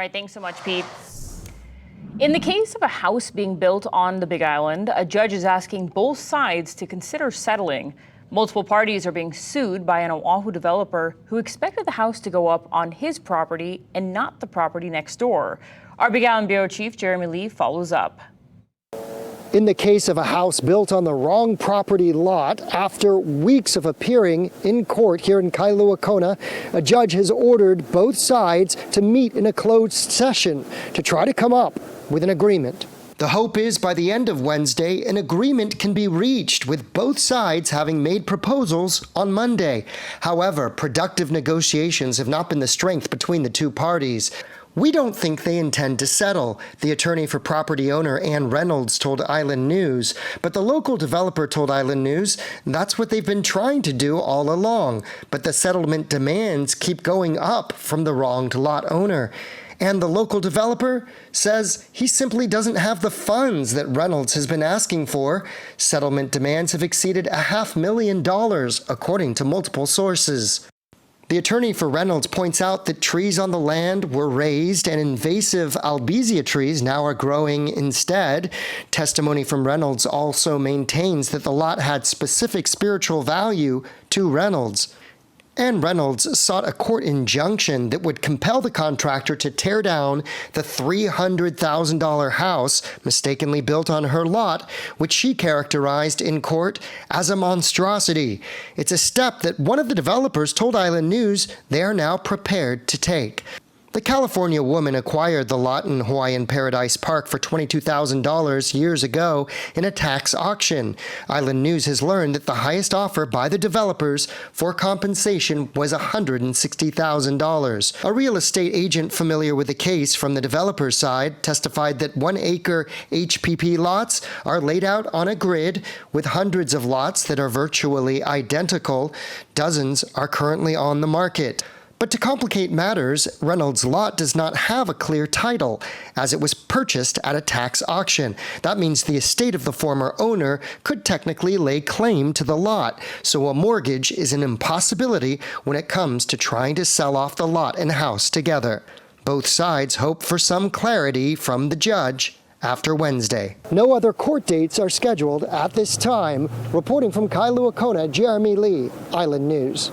All right, thanks so much, Pete. In the case of a house being built on the Big Island, a judge is asking both sides to consider settling. Multiple parties are being sued by an Oahu developer who expected the house to go up on his property and not the property next door. Our Big Island Bureau Chief Jeremy Lee follows up. In the case of a house built on the wrong property lot, after weeks of appearing in court here in Kailua Kona, a judge has ordered both sides to meet in a closed session to try to come up with an agreement. The hope is by the end of Wednesday, an agreement can be reached, with both sides having made proposals on Monday. However, productive negotiations have not been the strength between the two parties. We don't think they intend to settle, the attorney for property owner Ann Reynolds told Island News. But the local developer told Island News that's what they've been trying to do all along. But the settlement demands keep going up from the wronged lot owner. And the local developer says he simply doesn't have the funds that Reynolds has been asking for. Settlement demands have exceeded $500,000, according to multiple sources. The attorney for Reynolds points out that trees on the land were raised and invasive albizia trees now are growing instead. Testimony from Reynolds also maintains that the lot had specific spiritual value to Reynolds. And Reynolds sought a court injunction that would compel the contractor to tear down the $300,000 house mistakenly built on her lot, which she characterized in court as a monstrosity. It's a step that one of the developers told Island News they are now prepared to take. The California woman acquired the lot in Hawaiian Paradise Park for $22,000 years ago in a tax auction. Island News has learned that the highest offer by the developers for compensation was $160,000. A real estate agent familiar with the case from the developer's side testified that 1-acre HPP lots are laid out on a grid with hundreds of lots that are virtually identical. Dozens are currently on the market. But to complicate matters, Reynolds' lot does not have a clear title, as it was purchased at a tax auction. That means the estate of the former owner could technically lay claim to the lot, so a mortgage is an impossibility when it comes to trying to sell off the lot and house together. Both sides hope for some clarity from the judge after Wednesday. No other court dates are scheduled at this time. Reporting from Kailua Kona, Jeremy Lee, Island News.